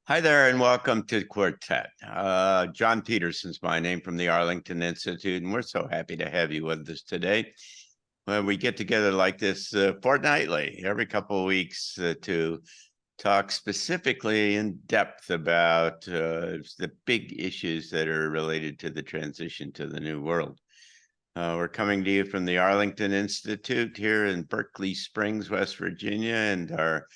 Hi there, and welcome to Quartet. John Petersen's my name from the Arlington Institute, and we're so happy to have you with us today. We get together like this fortnightly, every couple of weeks, to talk specifically in depth about the big issues that are related to the transition to the new world. We're coming to you from the Arlington Institute here in Berkeley Springs, West Virginia, and our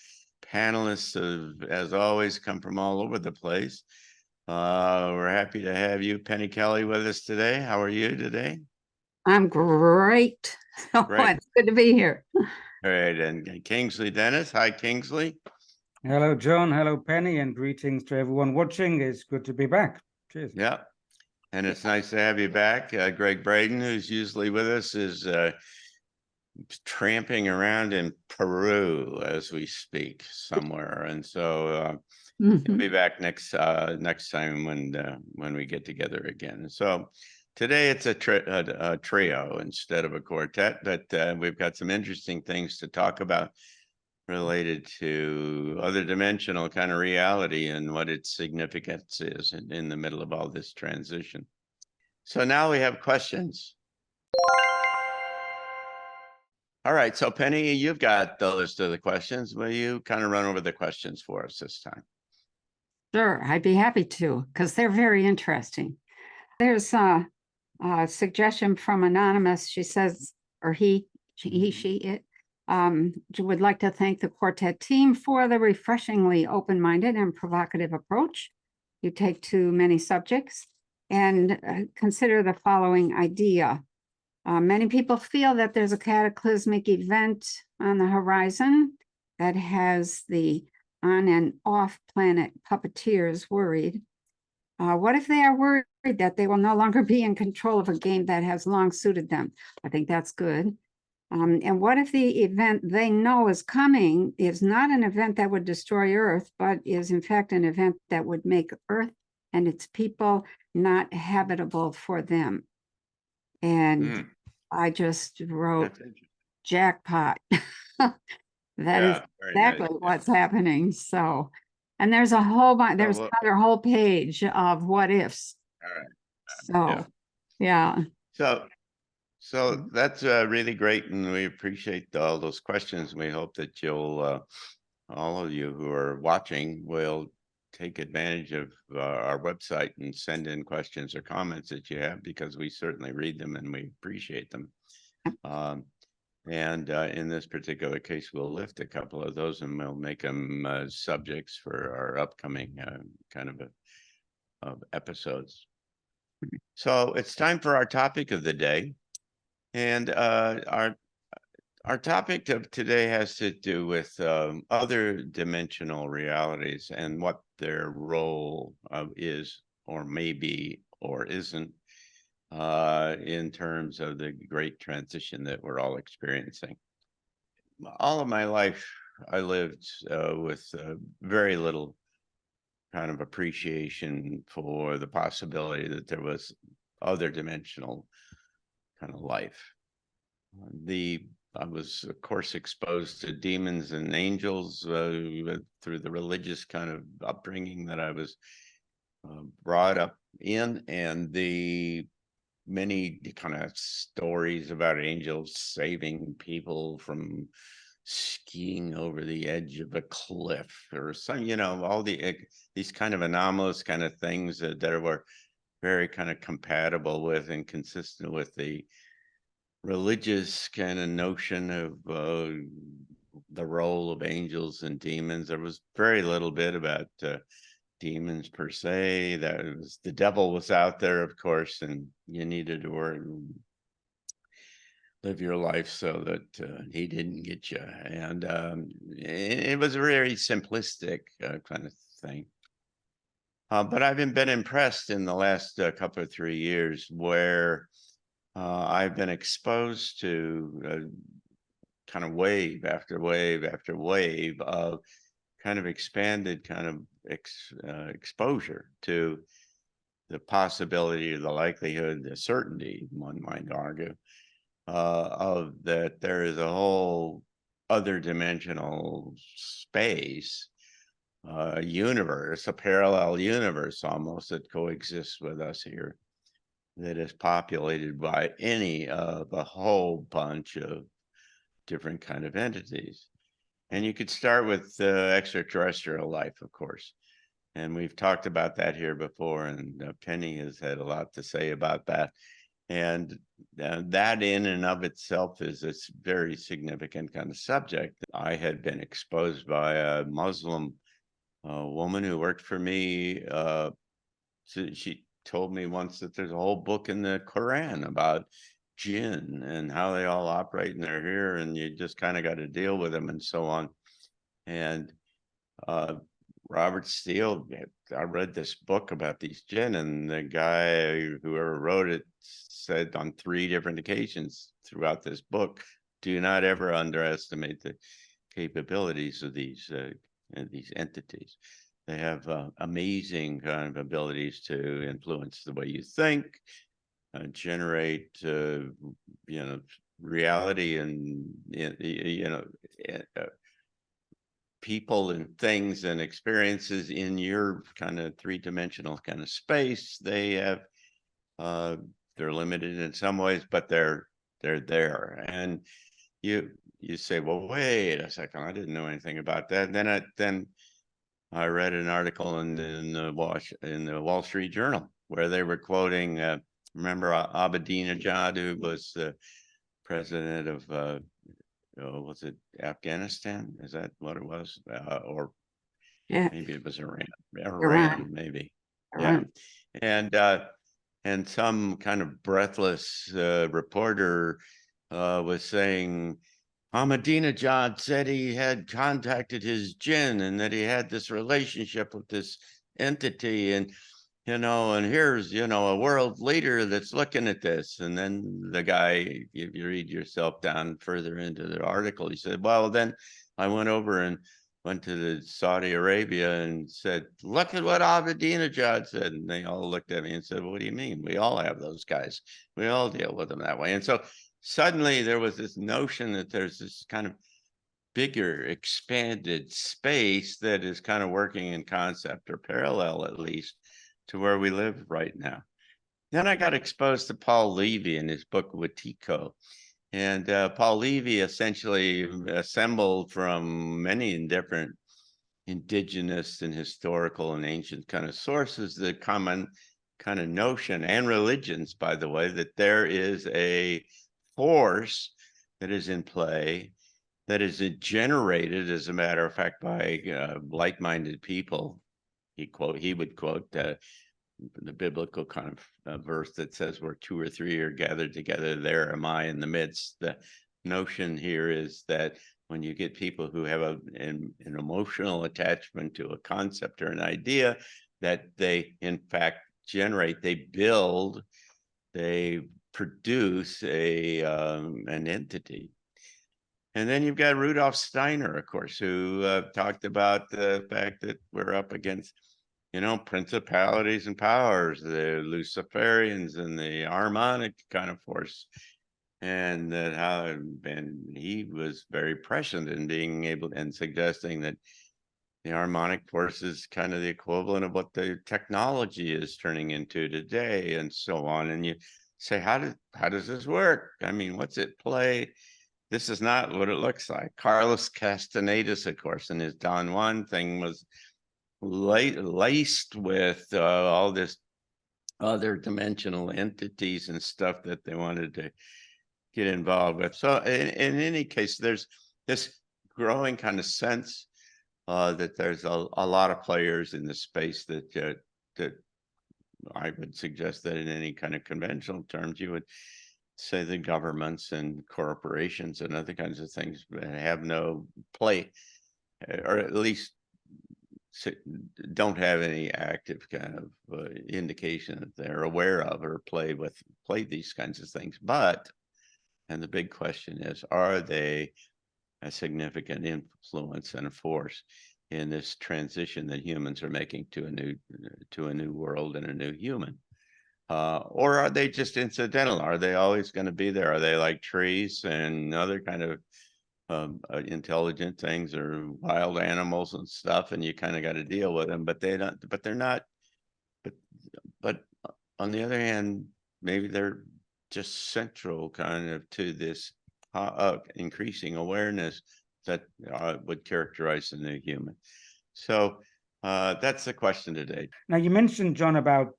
panelists have, as always, come from all over the place. We're happy to have you, Penny Kelly, with us today. How are you today? I'm great. Great. It's good to be here. All right, and Kingsley Dennis. Hi, Kingsley. Hello, John. Hello, Penny, and greetings to everyone watching. It's good to be back. Cheers. Yeah, and it's nice to have you back. Greg Braden, who's usually with us, is tramping around in Peru as we speak somewhere, and so he'll be back next time when we get together again. So today it's a trio instead of a quartet, but we've got some interesting things to talk about related to other dimensional kind of reality and what its significance is in the middle of all this transition. So now we have questions. All right, so Penny, you've got the list of the questions. Will you kind of run over the questions for us this time? Sure, I'd be happy to, because they're very interesting. There's a suggestion from Anonymous. She says, or he, it, would like to thank the Quartet team for the refreshingly open-minded and provocative approach you take to many subjects, and consider the following idea. Many people feel that there's a cataclysmic event on the horizon that has the on and off planet puppeteers worried. What if they are worried that they will no longer be in control of a game that has long suited them? I think that's good. And what if the event they know is coming is not an event that would destroy Earth, but is in fact an event that would make Earth and its people not habitable for them? And I just wrote jackpot. That is exactly what's happening. So, and there's a whole bunch, there's another whole page of what ifs. All right. So, yeah. So that's really great, and we appreciate all those questions. We hope that you'll, all of you who are watching, will take advantage of our website and send in questions or comments that you have, because we certainly read them and we appreciate them. And in this particular case, we'll lift a couple of those and we'll make them subjects for our upcoming kind of episodes. So it's time for our topic of the day. And our topic of today has to do with other dimensional realities and what their role is, or maybe, or isn't, in terms of the great transition that we're all experiencing. All of my life, I lived with very little kind of appreciation for the possibility that there was other dimensional kind of life. I was, of course, exposed to demons and angels through the religious kind of upbringing that I was brought up in, and the many kind of stories about angels saving people from skiing over the edge of a cliff or some, all these kind of anomalous kind of things that were very kind of compatible with and consistent with the religious kind of notion of the role of angels and demons. There was very little bit about demons per se. That was, the devil was out there, of course, and you needed to live your life so that he didn't get you. And it was a very simplistic kind of thing. But I've been impressed in the last couple of 3 years where I've been exposed to kind of wave after wave after wave of kind of expanded kind of exposure to the possibility, or the likelihood, the certainty, one might argue, of that there is a whole other dimensional space universe, a parallel universe almost, that coexists with us here, that is populated by any of a whole bunch of different kind of entities. And you could start with extraterrestrial life, of course. And we've talked about that here before, and Penny has had a lot to say about that. And that in and of itself is a very significant kind of subject. I had been exposed by a Muslim woman who worked for me. She told me once that there's a whole book in the Quran about jinn and how they all operate, and they're here, and you just kind of got to deal with them and so on. And Robert Steele, I read this book about these jinn, and the guy, whoever wrote it, said on 3 different occasions throughout this book, do not ever underestimate the capabilities of these entities. They have amazing kind of abilities to influence the way you think, generate, reality, and people and things and experiences in your kind of 3-dimensional kind of space. They have, they're limited in some ways, but they're there. And you say, well, wait a second, I didn't know anything about that. And then I read an article in the Wall Street Journal where they were quoting, remember Ahmadinejad, who was the president of, was it Afghanistan? Is that what it was? Or maybe it was Iran, maybe. Iran. Yeah. And some kind of breathless reporter was saying, Ahmadinejad said he had contacted his jinn and that he had this relationship with this entity, and and here's a world leader that's looking at this. And then the guy, if you read yourself down further into the article, he said, well, then I went to Saudi Arabia and said, look at what Ahmadinejad said. And they all looked at me and said, well, what do you mean? We all have those guys. We all deal with them that way. And so suddenly there was this notion that there's this kind of bigger expanded space that is kind of working in concept, or parallel at least, to where we live right now. Then I got exposed to Paul Levy in his book Wetiko. And Paul Levy essentially assembled from many different indigenous and historical and ancient kind of sources the common kind of notion, and religions, by the way, that there is a force that is in play, that is generated, as a matter of fact, by like-minded people. He would quote the biblical kind of verse that says, where 2 or 3 are gathered together, there am I in the midst. The notion here is that when you get people who have an emotional attachment to a concept or an idea, that they in fact generate, they build, they produce an entity. And then you've got Rudolf Steiner, of course, who talked about the fact that we're up against principalities and powers, the Luciferians and the harmonic kind of force, and he was very prescient in being able and suggesting that the harmonic force is kind of the equivalent of what the technology is turning into today, and so on. And you say, how does this work? I mean, what's at play? This is not what it looks like. Carlos Castaneda's, of course, in his Don Juan thing was laced with all this other dimensional entities and stuff that they wanted to get involved with. So in any case, there's this growing kind of sense that there's a lot of players in the space that I would suggest that in any kind of conventional terms, you would say the governments and corporations and other kinds of things have no play, or at least don't have any active kind of indication that they're aware of or play these kinds of things. And the big question is, are they a significant influence and a force in this transition that humans are making to a new world and a new human? Or are they just incidental? Are they always going to be there? Are they like trees and other kind of intelligent things or wild animals and stuff, and you kind of got to deal with them, but they're not, but on the other hand, maybe they're just central kind of to this increasing awareness that would characterize the new human. So that's the question today. Now, you mentioned, John, about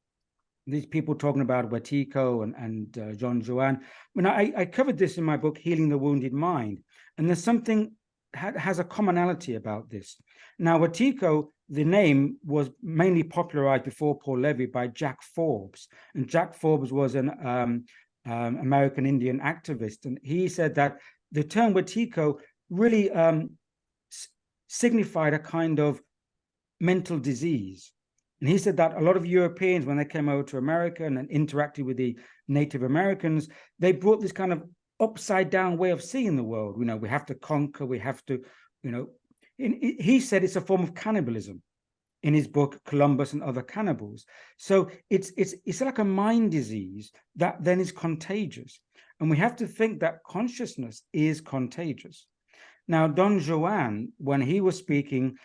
these people talking about Wetiko and John Joanne. I covered this in my book, Healing the Wounded Mind. And there's something has a commonality about this. Now, Wetiko, the name was mainly popularized before Paul Levy by Jack Forbes. And Jack Forbes was an American Indian activist. And he said that the term Wetiko really signified a kind of mental disease. And he said that a lot of Europeans, when they came over to America and interacted with the Native Americans, they brought this kind of upside down way of seeing the world. We have to conquer, we have to, he said it's a form of cannibalism in his book, Columbus and Other Cannibals. So it's like a mind disease that then is contagious. And we have to think that consciousness is contagious. Now, Don Juan, when he was speaking,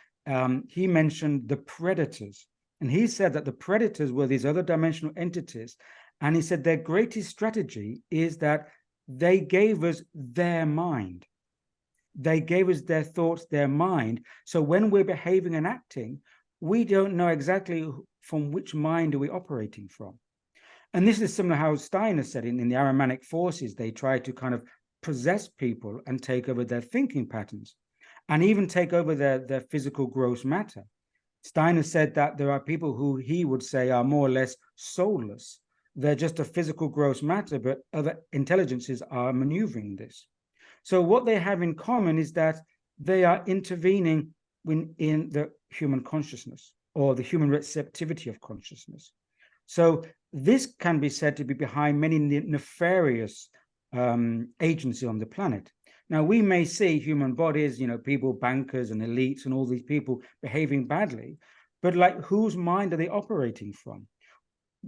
he mentioned the predators. And he said that the predators were these other dimensional entities. And he said their greatest strategy is that they gave us their mind. They gave us their thoughts, their mind. So when we're behaving and acting, we don't know exactly from which mind are we operating from. And this is similar how Steiner said in the Aramanic forces, they try to kind of possess people and take over their thinking patterns and even take over their physical gross matter. Steiner said that there are people who he would say are more or less soulless. They're just a physical gross matter, but other intelligences are maneuvering this. So what they have in common is that they are intervening in the human consciousness or the human receptivity of consciousness. So this can be said to be behind many nefarious agencies on the planet. Now, we may see human bodies, people, bankers and elites and all these people behaving badly, but like whose mind are they operating from?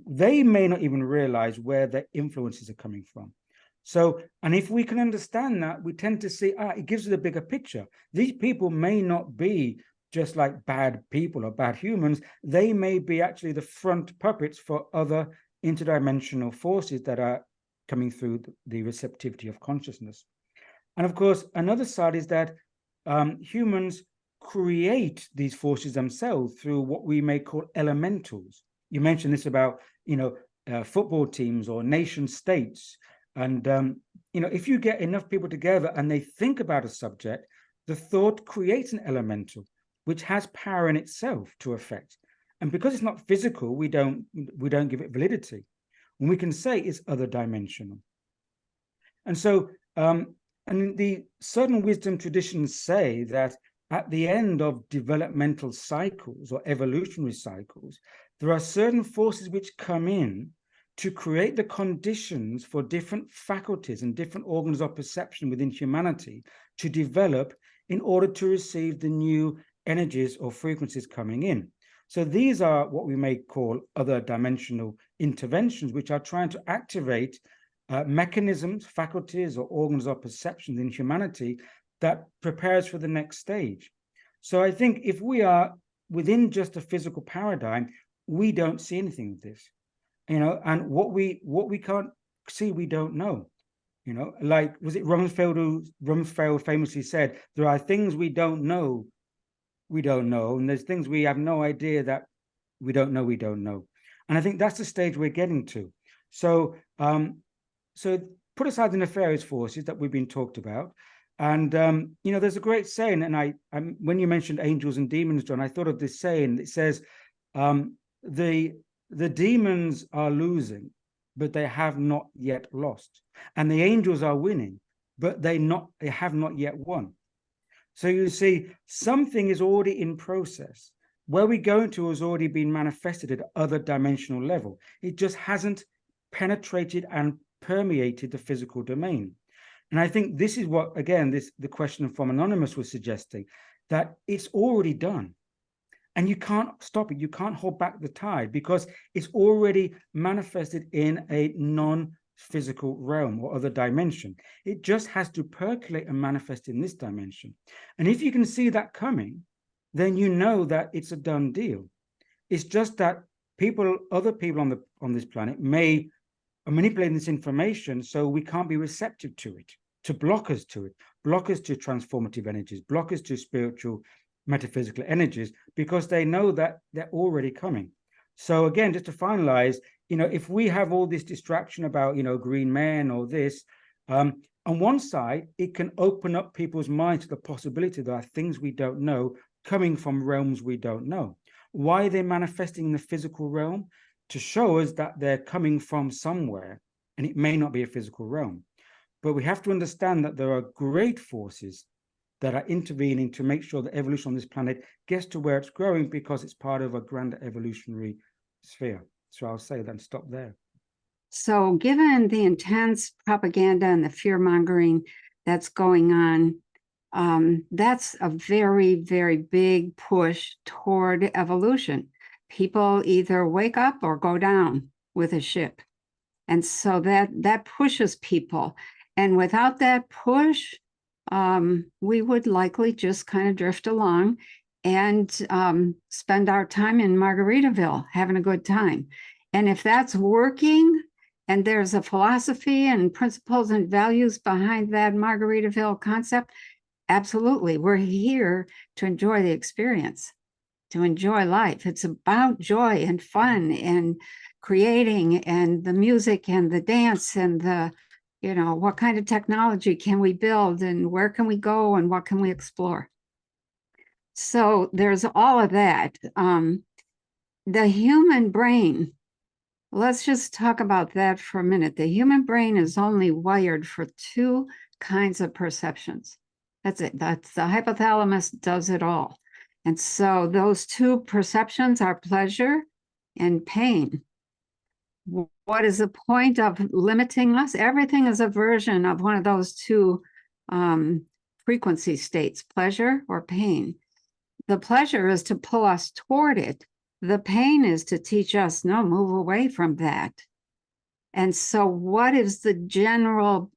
They may not even realize where their influences are coming from. So, and if we can understand that, we tend to see, it gives us a bigger picture. These people may not be just like bad people or bad humans. They may be actually the front puppets for other interdimensional forces that are coming through the receptivity of consciousness. And of course, another side is that humans create these forces themselves through what we may call elementals. You mentioned this about, football teams or nation states. And, if you get enough people together and they think about a subject, the thought creates an elemental, which has power in itself to affect. And because it's not physical, we don't give it validity. And we can say it's other dimensional. And so, and the certain wisdom traditions say that at the end of developmental cycles or evolutionary cycles, there are certain forces which come in to create the conditions for different faculties and different organs of perception within humanity to develop in order to receive the new energies or frequencies coming in. So these are what we may call other dimensional interventions, which are trying to activate mechanisms, faculties, or organs of perception in humanity that prepares for the next stage. So I think if we are within just a physical paradigm, we don't see anything of this, and what we can't see, we don't know. Like, was it Rumsfeld who famously said, there are things we don't know, and there's things we have no idea that we don't know. And I think that's the stage we're getting to. So so put aside the nefarious forces that we've been talked about. And, there's a great saying, and when you mentioned angels and demons, John, I thought of this saying that says, the demons are losing, but they have not yet lost. And the angels are winning, but they have not yet won. So you see, something is already in process. Where we're going to has already been manifested at other dimensional level. It just hasn't penetrated and permeated the physical domain. And I think this is what, again, the question from Anonymous was suggesting, that it's already done. And you can't stop it. You can't hold back the tide because it's already manifested in a physical realm or other dimension. It just has to percolate and manifest in this dimension. And if you can see that coming, then you know that it's a done deal. It's just that other people on this planet may are manipulating this information so we can't be receptive to it, to block us to it, block us to transformative energies, block us to spiritual, metaphysical energies, because they know that they're already coming. So again, just to finalize, if we have all this distraction about, green men or this, on one side, it can open up people's minds to the possibility that there are things we don't know coming from realms we don't know. Why are they manifesting in the physical realm? To show us that they're coming from somewhere, and it may not be a physical realm. But we have to understand that there are great forces that are intervening to make sure that evolution on this planet gets to where it's growing, because it's part of a grander evolutionary sphere. So I'll say that and stop there. So given the intense propaganda and the fear-mongering that's going on, that's a very, very big push toward evolution. People either wake up or go down with a ship. And so that pushes people. And without that push, we would likely just kind of drift along and spend our time in Margaritaville having a good time. And if that's working, and there's a philosophy and principles and values behind that Margaritaville concept, absolutely, we're here to enjoy the experience, to enjoy life. It's about joy and fun and creating and the music and the dance and the, what kind of technology can we build and where can we go and what can we explore? So there's all of that. The human brain, let's just talk about that for a minute. The human brain is only wired for two kinds of perceptions. That's it. That's the hypothalamus does it all. And so those two perceptions are pleasure and pain. What is the point of limiting us? Everything is a version of one of those two frequency states, pleasure or pain. The pleasure is to pull us toward it. The pain is to teach us, no, move away from that. And so what is the general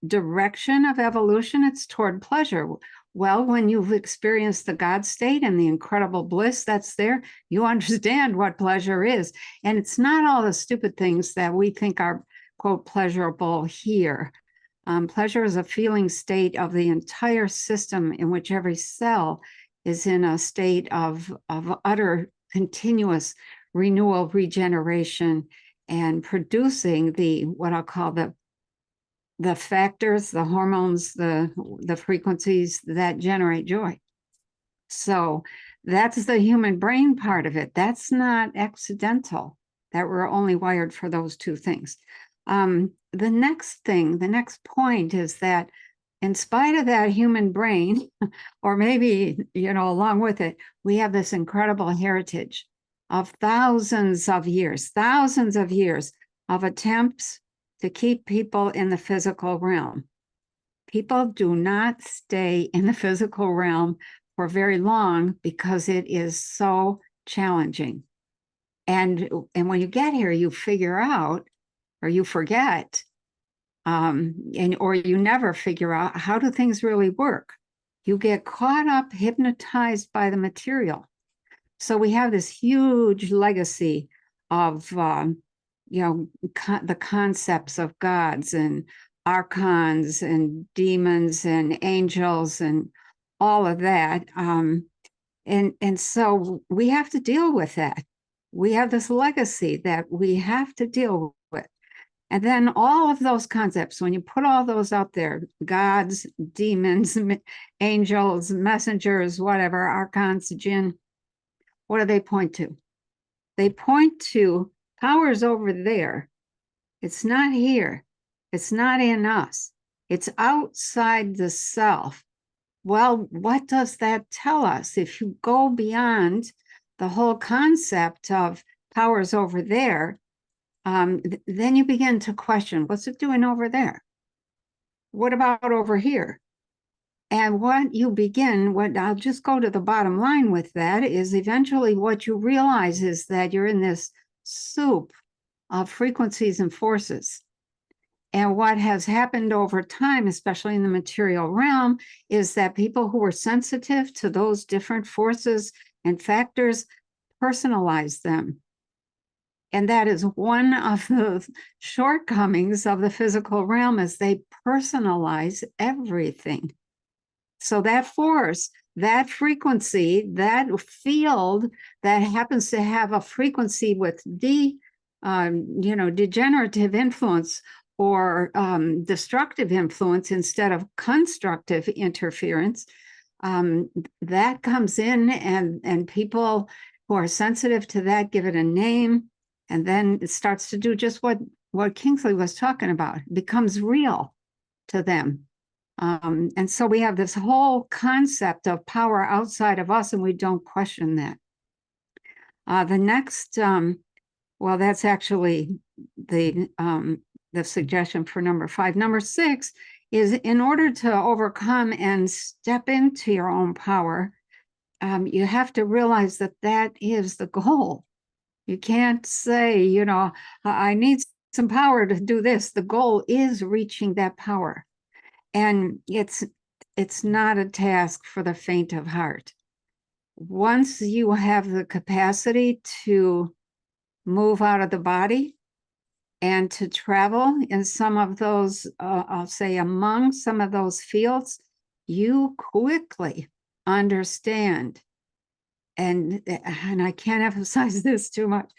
direction of evolution? It's toward pleasure. Well, when you've experienced the God state and the incredible bliss that's there, you understand what pleasure is. And it's not all the stupid things that we think are, quote, pleasurable here. Pleasure is a feeling state of the entire system in which every cell is in a state of utter continuous renewal, regeneration, and producing what I'll call the factors, the hormones, the frequencies that generate joy. So that's the human brain part of it. That's not accidental, that we're only wired for those two things. The next point is that in spite of that human brain, or maybe, along with it, we have this incredible heritage of thousands of years of attempts to keep people in the physical realm. People do not stay in the physical realm for very long because it is so challenging. And when you get here, you figure out, or you forget, or you never figure out, how do things really work? You get caught up, hypnotized by the material. So we have this huge legacy of, the concepts of gods and archons and demons and angels and all of that. And so we have to deal with that. We have this legacy that we have to deal with. And then all of those concepts, when you put all those out there, gods, demons, angels, messengers, whatever, archons, jinn, what do they point to? They point to powers over there. It's not here. It's not in us. It's outside the self. Well, what does that tell us? If you go beyond the whole concept of powers over there, then you begin to question, what's it doing over there? What about over here? And what I'll just go to the bottom line with that is eventually what you realize is that you're in this soup of frequencies and forces. And what has happened over time, especially in the material realm, is that people who are sensitive to those different forces and factors personalize them. And that is one of the shortcomings of the physical realm, is they personalize everything. So that force, that frequency, that field that happens to have a frequency with degenerative influence or destructive influence instead of constructive interference, that comes in, and people who are sensitive to that give it a name, and then it starts to do just what Kingsley was talking about. It becomes real to them. And so we have this whole concept of power outside of us, and we don't question that. The next, well, that's actually the suggestion for number 5. Number 6 is, in order to overcome and step into your own power, you have to realize that that is the goal. You can't say, I need some power to do this. The goal is reaching that power. And it's not a task for the faint of heart. Once you have the capacity to move out of the body and to travel in some of those, I'll say among some of those fields, you quickly understand, and I can't emphasize this too much,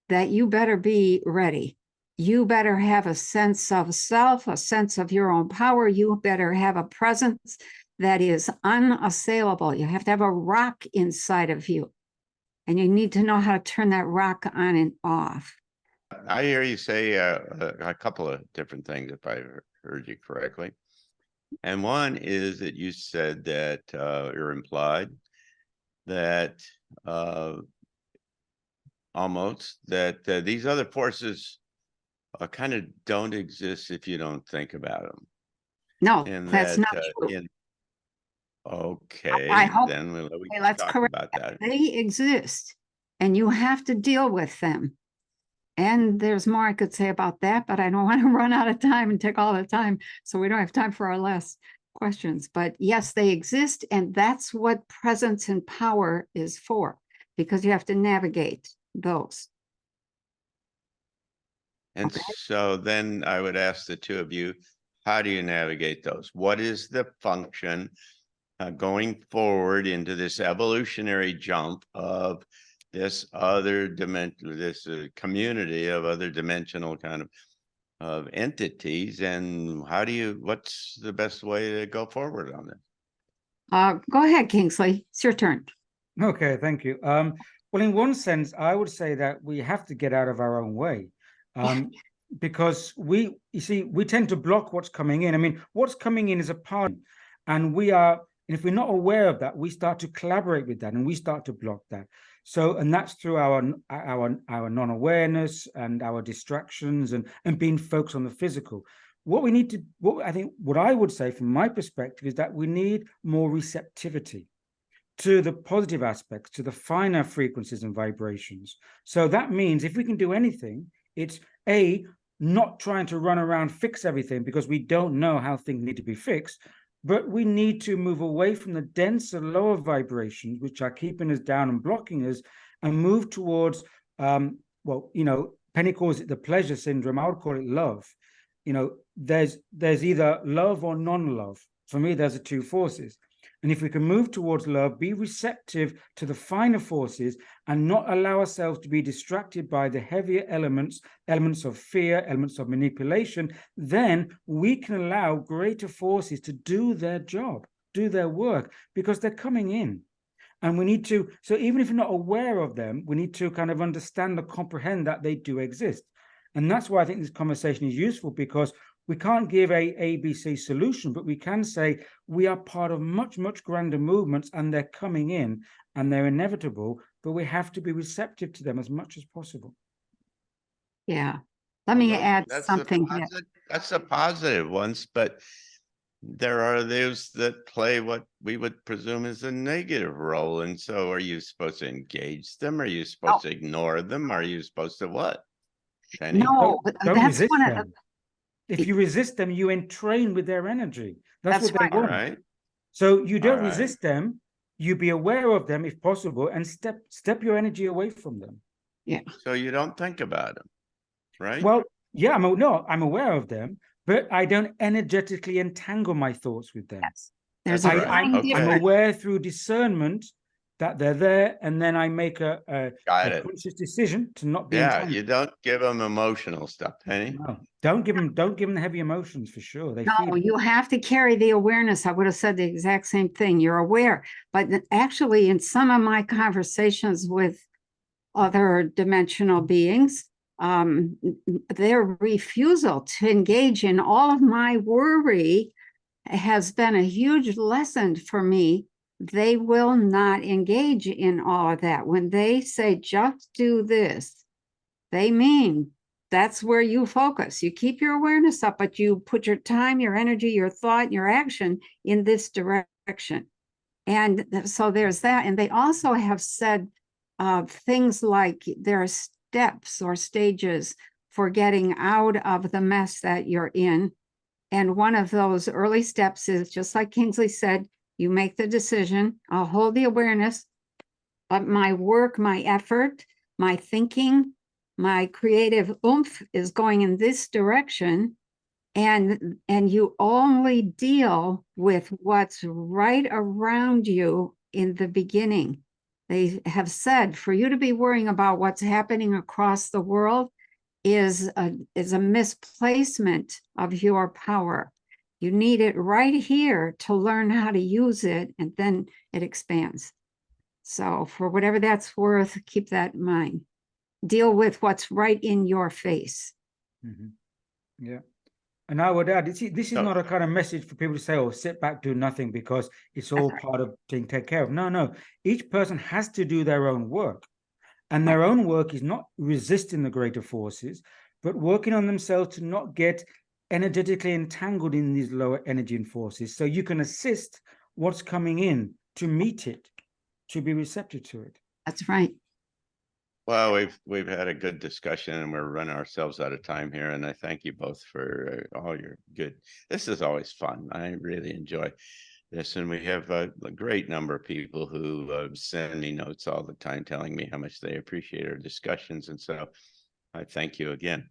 that you better be ready. You better have a sense of self, a sense of your own power. You better have a presence that is unassailable. You have to have a rock inside of you. And you need to know how to turn that rock on and off. I hear you say a couple of different things, if I heard you correctly. And one is that you said that, or implied that almost that these other forces kind of don't exist if you don't think about them. No, And that's that, not true. okay, I hope, then we can let's talk correct about that. They exist, and you have to deal with them. And there's more I could say about that, but I don't want to run out of time and take all the time, so we don't have time for our last questions. But yes, they exist, and that's what presence and power is for, because you have to navigate those. And Okay. so then I would ask the two of you, how do you navigate those? What is the function going forward into this evolutionary jump of this other dimension, this community of other dimensional kind of entities, and what's the best way to go forward on this? Go ahead, Kingsley. It's your turn. Okay, thank you. Well, in one sense, I would say that we have to get out of our own way. Because you see, we tend to block what's coming in. I mean, what's coming in is a part, and if we're not aware of that, we start to collaborate with that, and we start to block that. So, and that's through our non-awareness and our distractions and being focused on the physical. What I would say from my perspective is that we need more receptivity to the positive aspects, to the finer frequencies and vibrations. So that means if we can do anything, it's not trying to run around, fix everything, because we don't know how things need to be fixed, but we need to move away from the denser, lower vibrations, which are keeping us down and blocking us, and move towards, Penny calls it the pleasure syndrome. I would call it love. There's either love or non-love. For me, there's the two forces. And if we can move towards love, be receptive to the finer forces, and not allow ourselves to be distracted by the heavier elements of fear, elements of manipulation, then we can allow greater forces to do their job, do their work, because they're coming in. And we need to, so even if you're not aware of them, we need to kind of understand and comprehend that they do exist. And that's why I think this conversation is useful, because we can't give a ABC solution, but we can say we are part of much, much grander movements, and they're coming in and they're inevitable, but we have to be receptive to them as much as possible. Yeah. Let me add something here. That's the positive ones, but there are those that play what we would presume is a negative role. And so are you supposed to engage them? Are you supposed to ignore them? Are you supposed to what? Penny? No, Don't that's resist one of them. If you resist them, you entrain with their energy. That's what they right. All want. right. So you don't All right. resist them. You be aware of them if possible, and step your energy away from them. Yeah. So you don't think about them, right? Well, yeah, I'm aware of them, but I don't energetically entangle my thoughts with them. Yes. There's That's a right. fine Okay. I'm difference. aware through discernment that they're there, and then I make a Got it. conscious decision to not be Yeah, entangled. you don't give them emotional stuff, Penny. No, don't give them the heavy emotions for sure. They No, feel it. you have to carry the awareness. I would have said the exact same thing. You're aware, but actually, in some of my conversations with other dimensional beings, their refusal to engage in all of my worry has been a huge lesson for me. They will not engage in all of that. When they say, just do this, they mean that's where you focus. You keep your awareness up, but you put your time, your energy, your thought, your action in this direction. And so there's that. And they also have said things like there are steps or stages for getting out of the mess that you're in. And one of those early steps is, just like Kingsley said, you make the decision, I'll hold the awareness, but my work, my effort, my thinking, my creative oomph is going in this direction. And you only deal with what's right around you in the beginning. They have said for you to be worrying about what's happening across the world is a misplacement of your power. You need it right here to learn how to use it, and then it expands. So for whatever that's worth, keep that in mind. Deal with what's right in your face. Yeah. And I would add, this is So- not a kind of message for people to say, oh, sit back, do nothing, because it's all part of being taken care of. No. Each person has to do their own work. And their own work is not resisting the greater forces, but working on themselves to not get energetically entangled in these lower energy forces. So you can assist what's coming in to meet it, to be receptive to it. That's right. Well, we've had a good discussion, and we're running ourselves out of time here. And I thank you both for all your good. This is always fun. I really enjoy this, and we have a great number of people who send me notes all the time, telling me how much they appreciate our discussions. And so, I thank you again.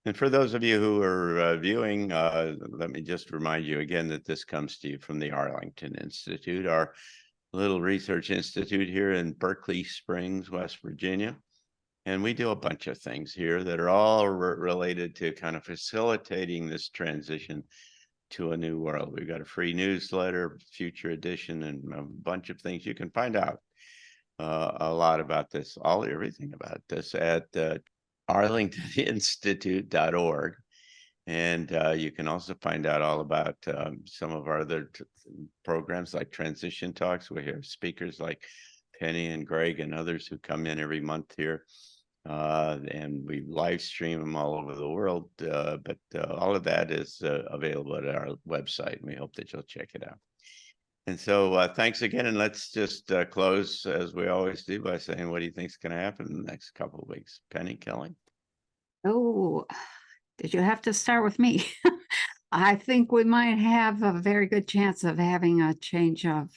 And for those of you who are viewing, let me just remind you again that this comes to you from the Arlington Institute, our little research institute here in Berkeley Springs, West Virginia. And we do a bunch of things here that are all related to kind of facilitating this transition to a new world. We've got a free newsletter, future edition, and a bunch of things. You can find out a lot about this, everything about this at arlingtoninstitute.org. And you can also find out all about some of our other programs like Transition Talks. We have speakers like Penny and Greg and others who come in every month here. And we live stream them all over the world. But all of that is available at our website. And we hope that you'll check it out. And so thanks again. And let's just close, as we always do, by saying, what do you think is going to happen in the next couple of weeks? Penny, Kelly? Oh, did you have to start with me? I think we might have a very good chance of having a change of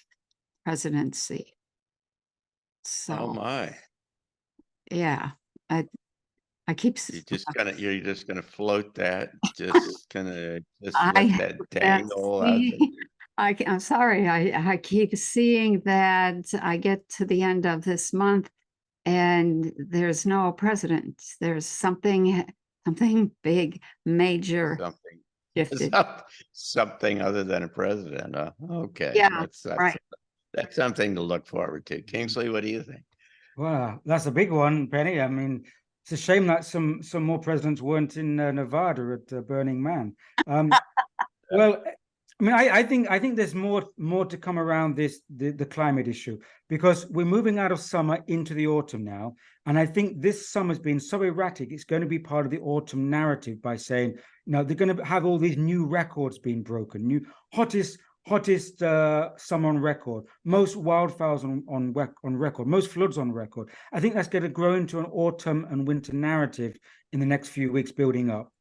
presidency. So, Oh my. yeah, I keep. You're just gonna float that, just gonna just I let that dangle out there. I'm sorry. I keep seeing that I get to the end of this month and there's no president. There's something big, major Something, shifted. something other than a president. Okay, Yeah, that's right. that's something to look forward to. Kingsley, what do you think? Well, that's a big one, Penny. I mean, it's a shame that some more presidents weren't in Nevada at Burning Man. Well, I mean, I think there's more to come around the climate issue, because we're moving out of summer into the autumn now, and I think this summer's been so erratic. It's going to be part of the autumn narrative by saying, they're going to have all these new records being broken, new hottest summer on record, most wildfires on record, most floods on record. I think that's going to grow into an autumn and winter narrative in the next few weeks building up.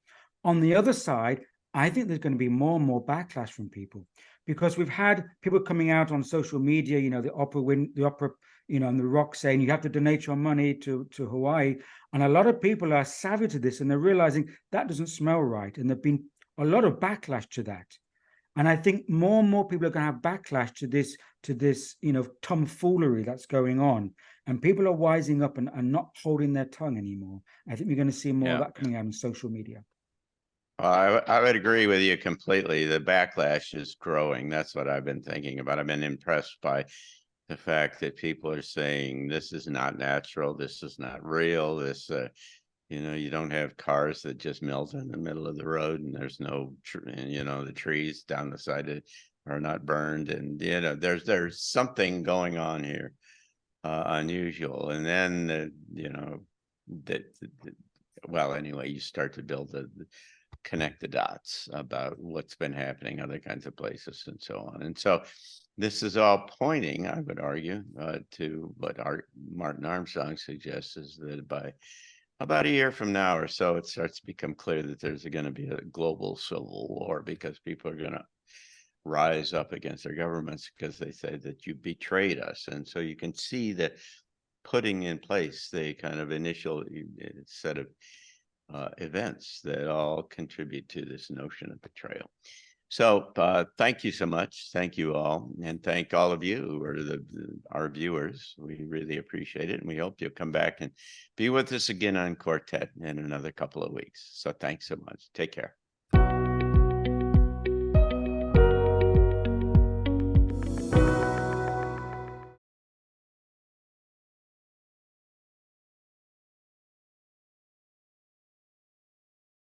On the other side, I think there's going to be more and more backlash from people, because we've had people coming out on social media, you know, the opera, you know, and the Rock saying you have to donate your money to Hawaii. And a lot of people are savvy to this, and they're realizing that doesn't smell right. And there've been a lot of backlash to that. And I think more and more people are going to have backlash to this, you know, tomfoolery that's going on. And people are wising up and not holding their tongue anymore. I think we're going to see more of that coming out on social media. I would agree with you completely. The backlash is growing. That's what I've been thinking about. I've been impressed by the fact that people are saying this is not natural, this is not real, this, you know, you don't have cars that just melt in the middle of the road, and there's no, you know, the trees down the side are not burned, and you know, there's something going on here, unusual. And then, you know, well, anyway, you start to build connect the dots about what's been happening other kinds of places and so on. And so this is all pointing, I would argue, to what Martin Armstrong suggests, is that by about a year from now or so, it starts to become clear that there's going to be a global civil war, because people are going to rise up against their governments because they say that you betrayed us. And so you can see that putting in place the kind of initial set of events that all contribute to this notion of betrayal. So thank you so much. Thank you all. And thank all of you who are our viewers. We really appreciate it. And we hope you'll come back and be with us again on Quartet in another couple of weeks. So thanks so much. Take care.